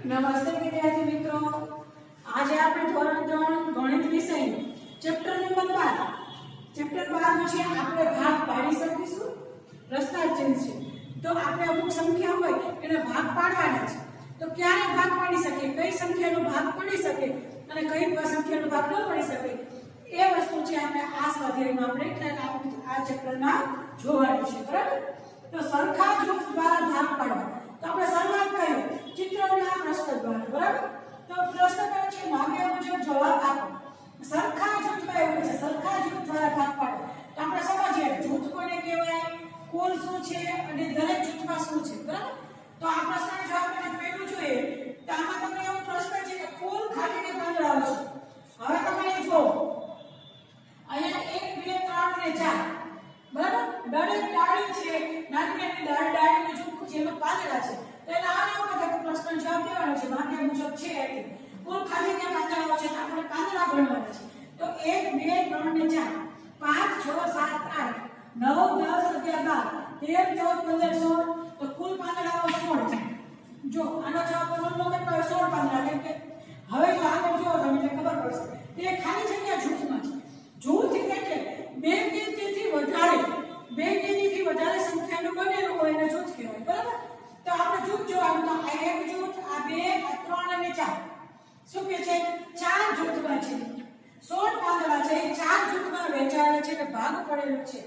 નમસ્તે વિદ્યાર્થી મિત્રો, આજે આપણે ધોરણ 3 ગણિત વિષય ચેપ્ટર નંબર 12 ચેપ્ટર 12 નો છે આપણે ભાગ પાડી શકીશું રસ્તા ચેન્જ છે. તો આપણે અમુક સંખ્યા હોય એને ભાગ પાડવાના છે. તો ક્યારે ભાગ પાડી શકીએ, કઈ સંખ્યાનો ભાગ પડી શકે અને કઈ સંખ્યાનો ભાગ ન પડી શકે એ વસ્તુ છે આપણે આ સ્વાધ્યાયમાં આપણે આ ચેપ્ટરમાં જોવાનું છે. બરાબર? તો સરખા જૂથ દ્વારા ભાગ પાડવા. તો આપણે શરૂઆત કરીએ ચિત્રના પ્રશ્ન દ્વારા. બરાબર? તો પ્રશ્ન કહે છે માગ્યા મુજબ જવાબ આપો. સરખા જૂથમાં એવું છે સરખા જૂથ દ્વારા ભાગ પાડો. તો આપણે સમજીએ જૂથ કોને કહેવાય, કુલ શું છે અને દરેક જૂથમાં શું છે. બરાબર? તો આ પ્રશ્નનો જવાબ આપણે પહેલું જોઈએ તો આમાં તમને એવો પ્રશ્ન છે કે કુલ ખાલીને પાંદડાઓ છે. હવે તમે જો અહીંયા 1 2 3 ને 4 બરાબર દરેક ડાળી છે નાની ડાળીનું જૂથ છે એમાં પાંદડા છે. તો એના આના ઉપર પ્રશ્ન જવાબ દેવાનો છે માગ્યા મુજબ છે એટલે કુલ ખાલીને પાંદડાઓ છે તો આપણે પાંદડા ગણવાના છે. તો 1 2 3 ને 4 5 6 7 8 9 10 11 12 13 14 15 16 તો કુલ પાંદડાઓ 16 છે. જો આનો જવાબ બોલવાનો કેટલો 16 પાંદડા. કેમ કે હવે જો આગળ જો તમને ખબર પડશે તે ખાલી જગ્યા જૂથમાં છે. જૂથ એટલે બે કે તેથી વધારે સંખ્યાનું બનેલું હોય એને જૂથ કહેવાય. બરાબર? તો આપણે જૂથ જોવાનું. તો આ એક જૂથ, આ બે, આ ત્રણ અને ચાર શું કે છે 4 જૂથમાં છે. 16 પાંદડા છે એ 4 જૂથમાં વહેંચાયેલા છે અને ભાગ પડેલો છે.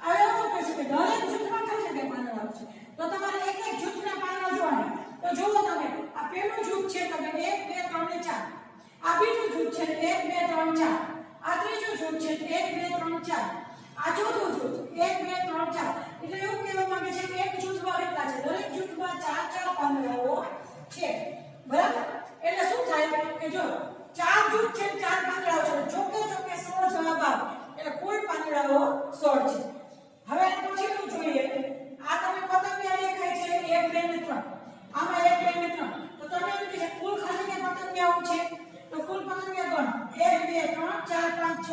હવે એવું કહે છે કે દરેક જૂથમાં ખાલી જગ્યા પાંદડા છે. તો તમારે એક એક જૂથના પાંદડા જોવાના. તો જુઓ તમે આ પહેલું જૂથ છે તમે 1 2 3 ને 4. આ બીજું જૂથ છે 1 2 3 4. આ ત્રીજું જૂથ છે 1 2 3 4. આ ચોથું જૂથ 1 2 3 4. એટલે એવું કહેવા માંગે છે કે એક જૂથમાં કેટલા છે, દરેક જૂથમાં 4 પાંદડાઓ છે. બરાબર? એટલે શું થાય કે જો 4 જૂથ છે 4 પાંદડાઓ છે ચોકે 16 જવાબ આવે એટલે કુલ પાંદડાઓ 16 છે. હવે પછીનું જોઈએ આ તમે પતંગિયા દેખાય છે 1 2 ને 3. આમાં 1 2 ને 3. તો તમે એમ કહે છે કુલ ખાલી કે પતંગિયાઓ છે. તો કુલ પતંગિયા ગણો 1 2 3 4 5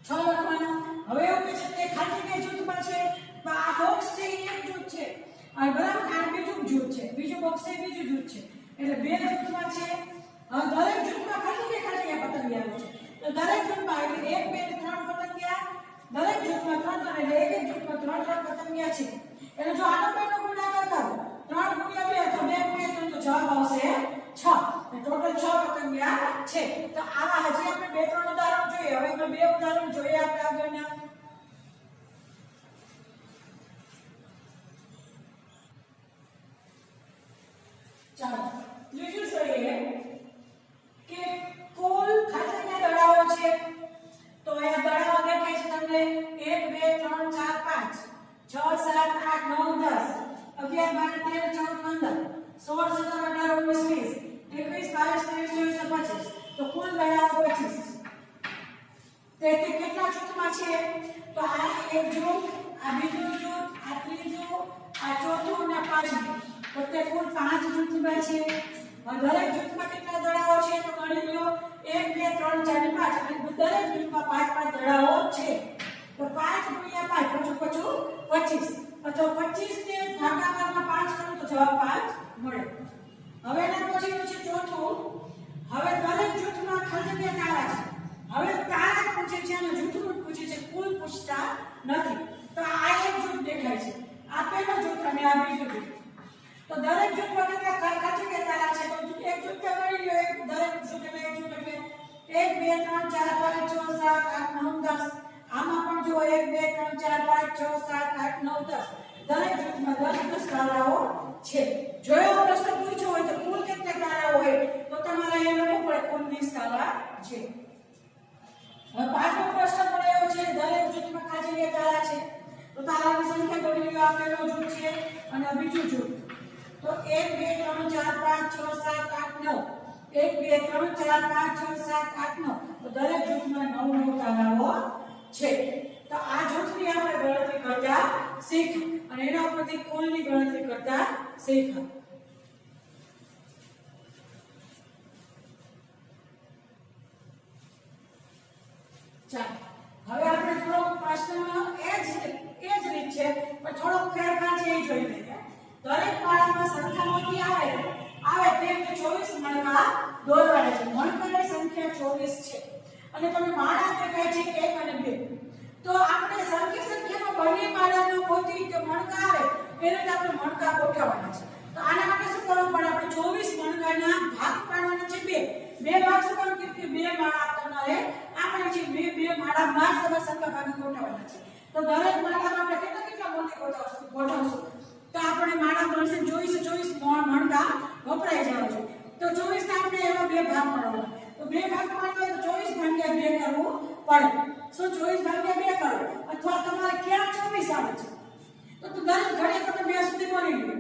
6 લખવાનો. હવે એવું કહે છે કે ખાલી કે જૂથમાં છે તો આ બોક્સ છે એ એક જૂથ છે અને બરાબર આ બીજું જૂથ છે, બીજું બોક્સ છે બીજું જૂથ છે એટલે બે જૂથમાં છે. હવે દરેક જૂથમાં ખાલી કે પતંગિયાઓ છે. તો દરેક જૂથમાં એટલે 1 2 3 પતંગિયા, દરેક જૂથમાં 3 3 એટલે એક એક જૂથમાં 3 3 પતંગિયા છે. એટલે જો આનો બેનો ગુણાકાર કરો 3 ગુણ્યા 2 તો 2 ગુણ્યા 3 તો જવાબ આવશે 6. ટોટલ 6 પતંગિયા છે. તો આવા હજી આપણે 2 3 ઉદાહરણ જોઈએ. હવે આપણે 2 ઉદાહરણ જોઈએ આપણે આગળના. ચાલો ત્રીજું જોઈએ કે કુલ ખાલી દડાઓ છે. તો અહીંયા દડાઓ દેખાય છે તમને 1 2 3 4 5 6 7 8 9 10 11 12 13 14 15 16 17 18 19 20 21 22 23 24 25. તો કુલ દડાઓ 25. તે કેટલા જૂથમાં છે? તો આ એક જૂથ, આ બીજું જૂથ, આ ત્રીજું, આ ચોથું અને આ પાંચમું. તો તે કુલ 5 જૂથમાં છે. દરેક જૂથમાં કેટલા દડાઓ છે તો ગણી લો 1 2 3 4 5. અને દરેક જૂથમાં 5 5 દડાઓ છે. તો 5 ગુણ્યા 5 25 અથવા 25 ને ભાગાકારમાં 5 કરો તો જવાબ 5 મળે. હવે એના પછીનું છે ચોથું. હવે દરેક જૂથમાં ખાલી જગ્યા તારા છે. હવે તારા પૂછે છે અને જૂથનું પૂછે છે, કુલ પૂછતા નથી. તો આ એક જૂથ દેખાય છે, આ પહેલું જૂથ અને આ બીજું જૂથ. તો દરેક જૂથમાં કેટલા ખાલી જગ્યા તારા છે તો એક જૂથ ગણી લો. એક દરેક જૂથ એટલે એક જૂથ એટલે 1 2 3 4 5 6 7 8 9 10. આમાં પણ જો 1 2 3 4 5 6 7 8 9 10. દરેક જૂથમાં 10 10 તારાઓ છે. જો એવો પ્રશ્ન પૂછ્યો હોય તો કુલ કેટલા તારા હોય તો તમારે એ લખવું પડે કુલ 20 તારા છે. હવે પાંચમો પ્રશ્ન પણ એવો છે દરેક જૂથમાં ખાલી જગ્યા તારા છે. તો તારાની સંખ્યા ગણી લો. આ પહેલું જૂથ છે અને આ બીજું જૂથ. તો 1 2 3 4 5 6 7 8 9. 1 2 3 4 5 6 7 8 9. તો દરેક જૂથમાં 9 9 તારાઓ છે. તો આ જૂથની આપણે ગણતરી કરતા શીખ અને એના ઉપરથી કુલની ગણતરી કરતા શીખ. ચાલો હવે આપણે થોડો પ્રશ્નમાં એ જ રીત છે પણ થોડો ફેરફાર છે એ જોઈ લઈએ. દરેક માળામાં સરખામણી આવે તે રીતે 24 મણકા દોરવાના છે. મણકાની સંખ્યા 24 છે અને તમે માળા દેખાય છે 1 અને 2. તો આપણે સરખી સંખ્યામાં બંને માળાનો ગોતી કે મણકા આવે એ રીતે આપણે મણકા ગોઠવવાના છે. તો આના માટે શું કરવું પડે? આપણે 24 મણકાના ભાગ પાડવાના છે 2 ભાગ. શું કામ કે 2 માળા તમારે આપણે છે બે માળામાં જ સરખા ભાગે ગોઠવવાના છે. તો દરેક માળામાં આપણે કેટલા મોટી ગોઠવશું તો આપણે માળા બનશે 24 મણકા વપરાઈ જવા જોઈએ. તો 24 ના આપણે એવા 2 ભાગ પાડવાના. તો 2 ભાગ પાડવા તો 24 ભાગ્યા 2 કરવું પડે. શું 24 ભાગ્યા 2 કરો અથવા તમારે ક્યાં 24 આવે છે તો દરેક ઘડીએ તમે 2 સુધી બોલી લો.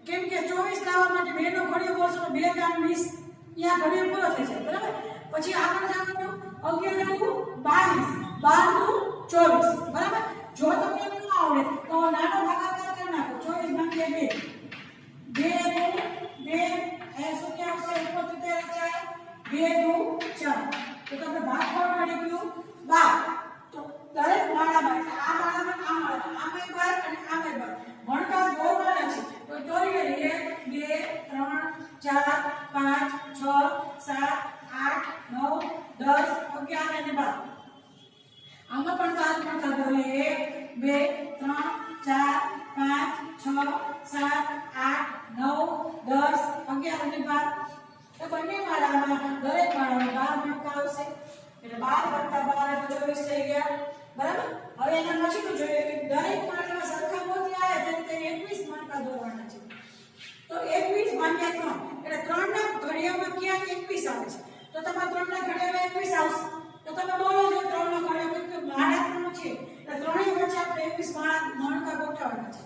કેમ કે 24 લાવવા માટે 2 નો ઘડીઓ બોલશો તો 2 ગામ 20 ત્યાં ઘડીઓ પૂરો થઈ જાય. બરાબર? પછી આગળ જવાનું 11 નું 22 12 નું 24. બરાબર? જો તમને ન આવડે તો નાનો ભાગાકાર કરી નાખો. 24 ભાગ્યા 2 નું 2 એ શું કે આવશે? 75 2 નું 4. તો તમને ભાગફળ મળી ગયું 12. તો દરેક માળામાં આ માળામાં આમે 12 અને આમે 12 મણકા દોરવાના છે. તો દોરી લઈએ 1 2 3 4 5 6 7 8 9 10 11 અને 12. આમાં પણ 12 મણકા દોરીએ 1 2 3 4 5 6 7 8 9 10 11 અને 12. તો બંને માળામાં દરેક માળામાં 12 મણકા આવશે. એટલે 12 + 12 એટલે 24 થઈ ગયા. બરાબર? હવે એના પછીનું જોઈએ કે દરેક માળામાં સરખા મોતી આવે ત્યારે 21 મણકા દોરવાના છે. તો 21 ભાગ્યા 3 એટલે 3 ના ઘડિયામાં ક્યાં 21 આવે છે? તો તમારા 3 ના ઘડિયામાં 21 આવશે. તો તમે બોલો છો 3 ના ઘડિયામાં કે માળા 3 છે એટલે ત્રણેય વચ્ચે આપણે 21 મણકા ગોઠવવાના છે.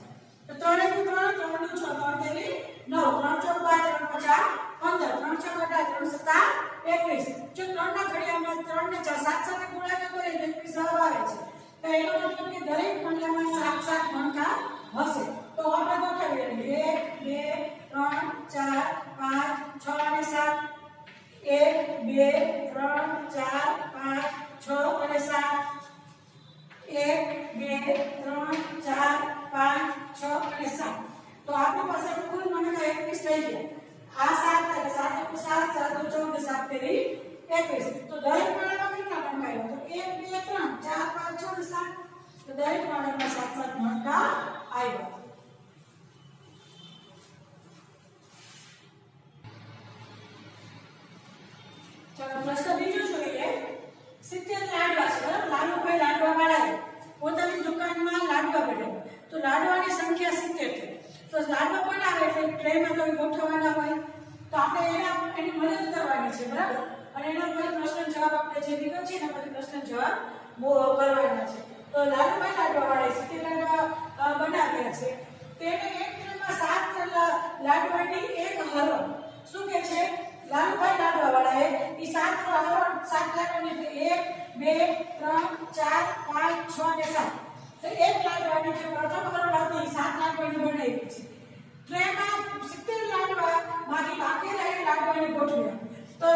તો 3 × 3 3 નું 6 3 તેરી 9 3 ચોક 12 3 50 15 3 ચોક 18 3 7 21. જો 3 ના ઘડિયામાં 3 ને 4 7 સાથે ગુણાકાર કરીએ તો 21 જવાબ આવે છે. તો એનો મતલબ કે દરેક માળામાં 7 મણકા હશે. તો આપણે ગોઠવીએ 1 2 3 4 5 6 અને 7. 1 2 3 4 5 6 અને 7. 1 2 3 4 5 6 અને 7. તો આપણી પાસે કુલ મણકા 21 થઈ ગયા. આ 7 એટલે 7 × 7 7 × 14 7 તેરી 21. તો દરેક માળામાં કેટલા મણકા આવ્યા? તો 1 2 3 4 5 6 અને 7. તો દરેક માળામાં 7 મણકા આવ્યા. ચાલો પ્રશ્ન બીજો જોઈએ. 70 લાડવા છે. બરાબર? લાલુભાઈ લાડવા વાળાએ પોતાની દુકાનમાં લાડવા બનાવ્યા. તો લાડવાની સંખ્યા 70 છે. તો લાડવા બનાવે એટલે ટ્રેમાં તો ગોઠવવાના હોય. તો આપણે એની મદદ કરવાની છે. બરાબર? અને એના પર પ્રશ્ન જવાબ આપણે જે વિગત છે એના પર પ્રશ્ન જવાબ કરવાના છે. તો લાલુભાઈ લાડવા વાળાએ 70 લાડવા બનાવ્યા છે. તેને એક ટ્રેમાં 7 લાડવાની એક હરણ. શું કે છે? લાલુભાઈ લાડવા વાળાએ ઈ 7 લાડવાની 1 2 3 4 5 6 અને 7. તો એક લાડવાની જે પ્રથમ હરણ હતી 7 લાડવાની બનાવી છે. ટ્રેમાં 70 લાડવામાંથી બાકી રહેલ લાડવાને ગોઠવ્યા. તો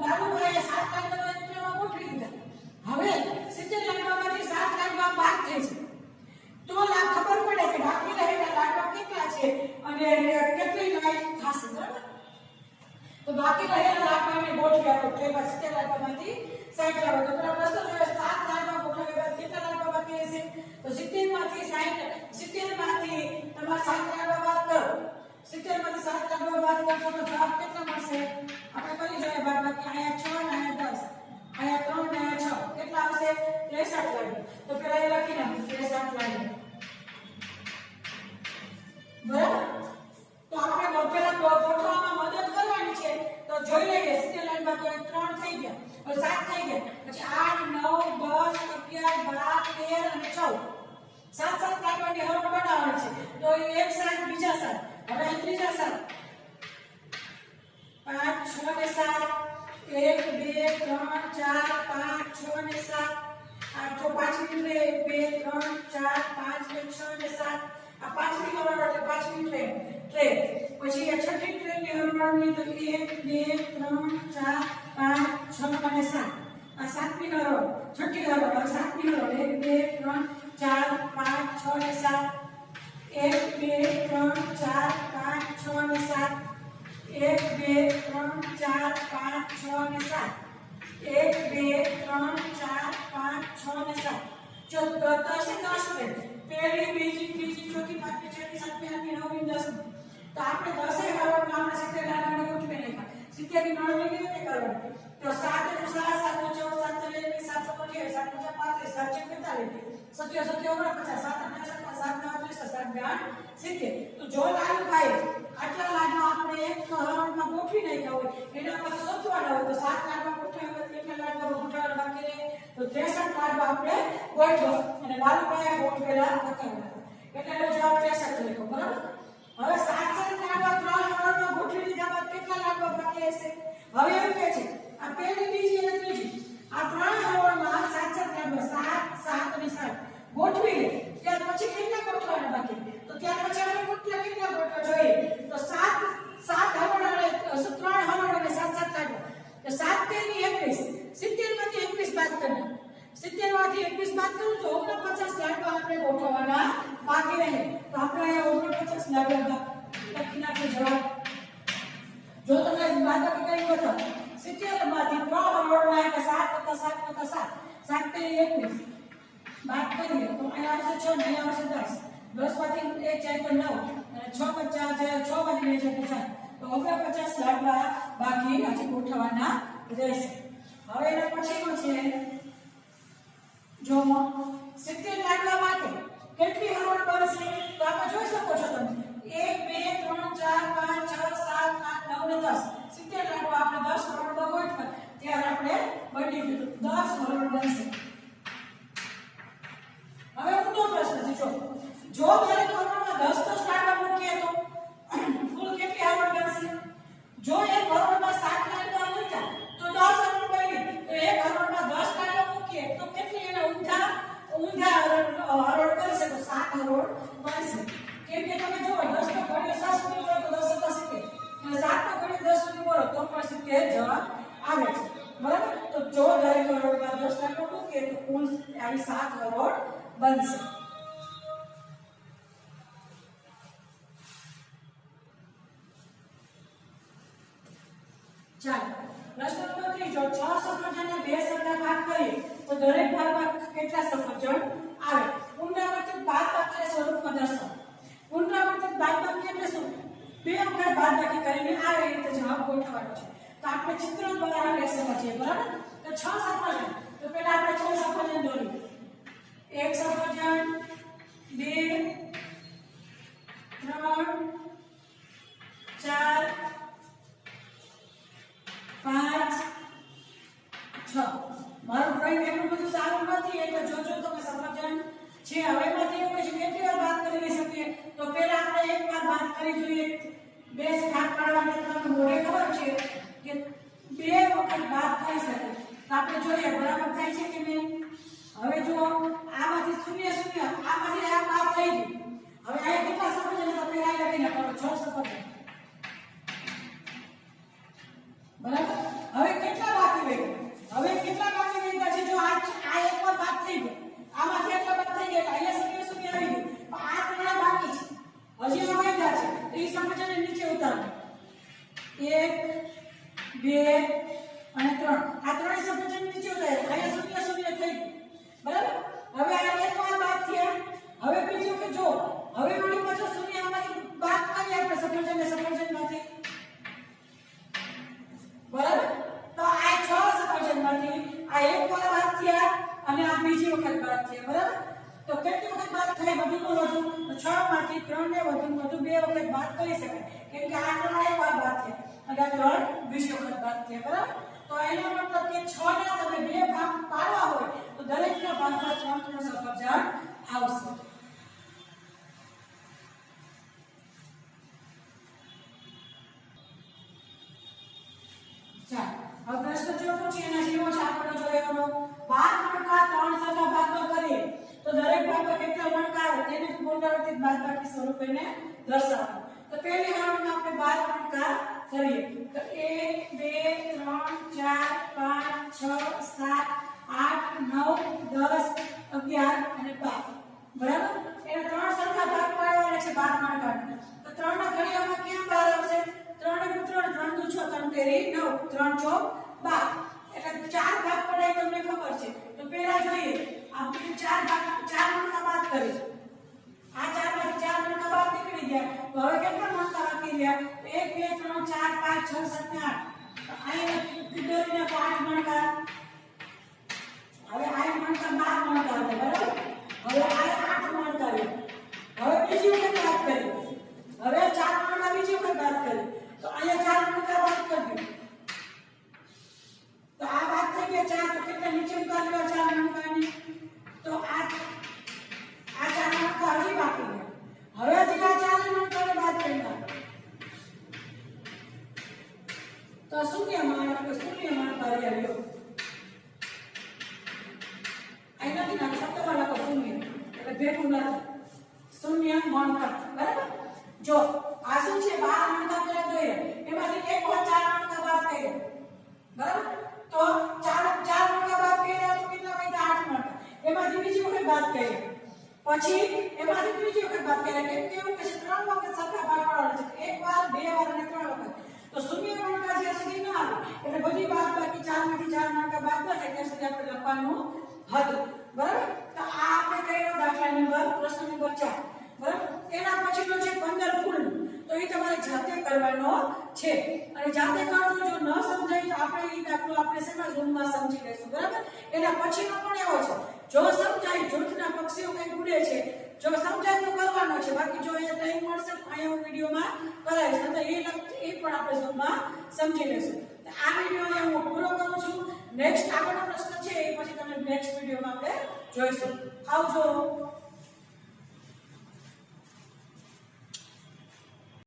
લાલુભાઈએ 7 લાડવા એક ટ્રેમાં ગોઠવી દીધા. હવે 70 લાડવામાંથી 7 લાડવા બાદ થઈ છે. તો ખબર પડે કે બાકી રહેલા લાડવા કેટલા છે અને કેટલી લાઈન થશે. બરાબર? તો બાકી રહેલા લાડવાને ગોઠવ્યા. તો ટ્રેમાં 70 લાડવામાંથી 60 લાડવા. તો પેલા પ્રશ્ન જોઈએ 7 લાડવા ગોઠવ્યા કેટલા લાડવા બાકી હશે? તો 70 માંથી 70 માંથી તમારે 7 લાડવા બાદ કરો. 70 માંથી 7 લાડવા બાદ કરશો તો જવાબ કેટલા મળશે? આપણે કરી જોઈએ બાદબાકી. અહીંયા 6 અને અહીંયા 10. અહીંયા 3 અને અહીંયા 6 કેટલા આવશે? 63 લાડવા. તો પેલા એ લખી નાખો 63 લાડવા. બરાબર? તો આપણે પેલા ગોઠવવામાં મદદ કરવાની છે. તો જોઈ લઈએ 70 લાડવા તો 3 થઈ ગયા. હવે 7 થઈ ગયા. પછી 8 9 10 11 12 13 અને 14. 7 લાડવાની હરણ બનાવવાની છે. તો એક 7 બીજા 7. હવે ત્રીજા 7 5 6 અને 7 1 2 3 4 5 6 અને 7. આ જો પાંચમી ટ્રે 1 2 3 4 5 6 અને 7. આ પાંચમી હરણ એટલે પાંચમી ટ્રે. પછી આ છઠ્ઠી ટ્રેની હરણની તો 1 2 3 4 5 6 અને 7. આ સાતમી હરણ છઠ્ઠી હરણ. હવે સાતમી હરણ 1 2 3 4 5 6 અને 7. 1 2 3 4 5 6 અને 7 1 2 3 4 5 6 અને 7 1 2 3 4 5 6 અને 7 જો 10 એ 10 છે પહેલી બીજી ત્રીજી ચોથી પાંચમી છઠ્ઠી સાતમી આઠમી નવમી દસમી તો આપણે 10 એ હરોળમાં આપણે 70 લાગવાને ગોઠવી નાખ્યા 70 ની ગણતરી કેવી રીતે કરવાની તો 7 * 7 7 * 14 7 * 7 * 28 7 * 35 7 * 45 સત્યો 49 7 8 7 8 70 તો જો લાલભાઈ આટલા લાડવા આપણે એક હરોળમાં ગોઠવી નાખ્યા હોય એના પછી સત્વાડા હોય તો 7 લાડવા ગોઠવ્યા હોય કેટલા લાડવા ગોઠવવાના બાકી રહે તો 63 લાડવા આપણે ગોઠવો અને લાલભાઈ ગોઠવેલા બતાવ્યા એટલે એનો જવાબ 63 લખો બરાબર હવે 7 લાડવા ત્રણ હરોળમાં ગોઠવી દીધા બાદ કેટલા લાડવા બાકી હશે હવે એવું કહે છે આ પહેલી બીજી અને ત્રીજી આ ત્રણ હરોળમાં 7 લાડવા 7 7 અને 7 ગોઠવી લે ત્યાર પછી કેટલા ગોઠવાના બાકી તો ત્યાર પછી આપણે કેટલા ગોઠવા જોઈએ તો 7 7 હરોળ અને 3 હરોળ અને 7 7 લાડવા તો 7 તેની 21 70 માંથી 21 બાદ કરના 70 માંથી 21 બાદ કરું તો 49 લાડવા આપણે ગોઠવવાના બાકી રહે તો આપણે 49 લાડવા લખી નાખો જવાબ જો તમે બાદબાકી કરી હોય તો 70 માંથી 3 હરોળના 7 + 7 + 7 7 તેની 21 बात करिए तो અહીંયા આવશે 6 ને અહીંયા આવશે 10 માંથી 1 જાય તો 9 અને 6 50 છે 6 માંથી 2 જાય તો 50 લાડવા બાકી આજે ગોઠવવાના રહેશે હવે એના પછીનો છે જો 70 લાડવા માટે કેટલી હરોળ બનશે તો આપણે જોઈ શકો છો તમે 1 2 3 4 5 6 7 8 9 ને 10 70 લાડવા આપણે 10 હરોળમાં ગોઠવ્યા ત્યારે આપણે બની ગયું 10 હરોળ બનશે હવે ઊંધો પ્રશ્ન છે જો દરેક હરોળમાં 10 10 લાડવા મૂકીએ તો કુલ કેટલી હરોળ બનશે જો એક હરોળમાં 7 લાડવા મૂક્યા તો 10 હરોળ બની તો એક હરોળમાં 10 લાડવા મૂકીએ તો કેટલી એના ઊંધા હરોળ બનશે તો 7 હરોળ બનશે કેમ કે તમે જો 10 નો ઘડિયો 7 સુધી બોલો તો 10 + 70 અને 7 નો ઘડિયો 10 સુધી બોલો તો પણ 70 જવાબ આવે છે બરાબર તો જો દરેક હરોળમાં 10 લાડવા મૂકીએ તો કુલ આવી 7 હરોળ બનશે ચાલો પ્રશ્ન નંબર 3 જો 6 સફરજનને 2 સરખા ભાગ કરીએ તો દરેક ભાગમાં કેટલા સફરજન આવે પુનરાવર્તિત બાદબાકી સ્વરૂપમાં દર્શાવો પુનરાવર્તિત બાદબાકી એટલે શું બે વખત બાદબાકી કરીને આવે એ રીતે જવાબ ગોઠવવાનો છે તો આપણે ચિત્ર દ્વારા આપણે સમજીએ બરાબર તો 6 સફરજન તો પહેલા આપણે 6 સફરજન દોરીએ एक सफरजन 2 3 4 5 6 મારું ડ્રોઈંગ એટલું બધું સારું નથી એટલે જોજો તમે સફરજન છે હવે માંથી એવું છે કેટલી વાર બાદ કરી શકીએ તો પહેલા આપણે એક વાર બાદ કરી જોઈએ બે ભાગ પાડવા માટે તમને મોઢે ખબર છે કે બે વખત બાદ થઈ શકે તો આપણે જોઈએ બરાબર થાય છે કે નહીં હવે જો આમાંથી 0 0 આમાંથી આ બાદ થઈ ગયું હવે આ કેટલા સફરજન તો પહેલા લખી નાખો 6 સફરજન બરાબર હવે કેટલા બાકી રહ્યા હવે કેટલા બાકી રહ્યા છે જો આ એક વાર બાદ થઈ ગયો આમાંથી એટલા બાદ થઈ ગયા અહીંયા 0 0 આવી ગયું પણ આ ત્રણ બાકી છે હજી આ વધ્યા છે તો એ સફરજન નીચે ઉતારો 1 2 અને 3 આ ત્રણેય સફરજન નીચે ઉતાર્યા અહીંયા 0 0 થઈ ગયું બરાબર હવે આ એક વાર બાદ થયા હવે બીજું કે જો હવે વળી પાછો 0 આમાંથી બાદ કરીએ આપણે સફરજનમાંથી બરાબર તો આ 6 સફરજનમાંથી આ એક વાર બાદ થયા અને આ બીજી વખત બાદ થયા બરાબર તો કેટલી વખત બાદ થાય વધુમાં વધુ તો 6 માંથી 3 ને વધુમાં વધુ 2 વખત બાદ કરી શકાય કેમ કે આ 3 એક વાર બાદ થયા અને આ 3 બીજી વખત બાદ થયા બરાબર તો એનો મતલબ કે 6 ના તમે 2 ભાગ પાડવા હોય તો દરેકના ભાગમાં 3 સફરજન આવશે ચાલો હવે પ્રશ્ન ચોથો છે એના જેવો છે આપણે જોવાનો 12 મણકા 3 સરખા ભાગમાં કરીએ તો દરેક ભાગમાં કેટલા મણકા આવે તેને પુનરાવર્તિત બાદબાકી સ્વરૂપે દર્શાવો તો પહેલી હરોળમાં આપણે 12 મણકા કરીએ તો 1 2 3 4 5 6 7 8 9 10 11 અને 12 બરાબર? એના ત્રણ સરખા ભાગ પાડવાના છે 12 મણકા. તો 3 ના ઘડિયામાં ક્યાં 12 આવશે? 3 * 3 3 × 6 3 તેરી 9 3 × 4 12. એટલે ચાર ભાગ પડાય તમને ખબર છે. તો પહેલા જોઈએ આપણે ચાર મણકા બાદ કરી. આ ચારમાંથી 4 મણકા બાદ નીકળી ગયા. તો હવે કેટલા મણકા બાકી રહ્યા? 1 2 3 4 5 6 7 8. તો અહીંયા દોરીને 8 મણકા. હવે આ મણકા 12 મણકા હતા બરાબર? હવે આ 8 મણકા રહ્યા. હવે બીજી વખત બાદ કરી. હવે 4 મણકા બીજી વખત બાદ કરી. તો અહીંયા 4 મણકા બાદ કરી. તો આ બાદ થઈ ગયા 4. તો કેટલા નીચે ઉતાર્યા 4 મણકાની? તો આ 4 મણકા હજી બાકી રહ્યા. હવે હજી આ 4 મણકાને બાદ કરી નાખો. તો શૂન્ય મણકા રહ્યા લ્યો. અહીં નથી નાખો, શબ્દમાં લખો શૂન્ય. એટલે ભેગું નથી. શૂન્ય મણકા બરાબર? જો આ શું છે? 12 મણકા પહેલા જોઈએ. એમાંથી એક વાર 4 મણકા બાદ કર્યા. બરાબર? તો 4 મણકા બાદ કર્યા તો કેટલા બચ્યા? 8 મણકા. એમાંથી બીજી વખત બાદ કર્યા. પછી એમાંથી ત્રીજી વખત બાદ કર્યા. કેવું કે છે? 3 વખત સરખા ભાગ પાડવાના છે. એક વાર, બે વાર અને 3 વખત. તો શૂન્ય મણકા જ્યાં સુધી ન આવે એટલે બધી બાદબાકી 4 માંથી 4 મણકા બાદ ન થાય ત્યાં સુધી આપણે લખવાનું હતું. બરાબર? તો આ આપણે કર્યો દાખલા નંબર પ્રશ્ન નંબર 4. બરાબર? એના પછીનો છે 15 ફૂલ. તો એ તમારે જાતે કરવાનો છે. અને જાતે કરવું જો ન સમજાય તો આપણે એ દાખલો આપણે શેમાં ઝૂમમાં સમજી લઈશું. બરાબર? એના પછીનો પણ એવો છે. જો સમજાય જૂથના પક્ષીઓ કંઈક ઉડે છે. જો સમજાય તો કરવાનો છે. બાકી જો એ ટાઈમ મળશે અહીંયા હું વિડીયોમાં કરાવીશ. તો એ પણ આપણે ઝૂમમાં સમજી લઈશું. આ વિડીયોને હું પૂરો કરું છું. નેક્સ્ટ આગળનો પ્રશ્ન છે એ પછી તમે નેક્સ્ટ વિડીયોમાં આપણે જોઈશું. આવજો.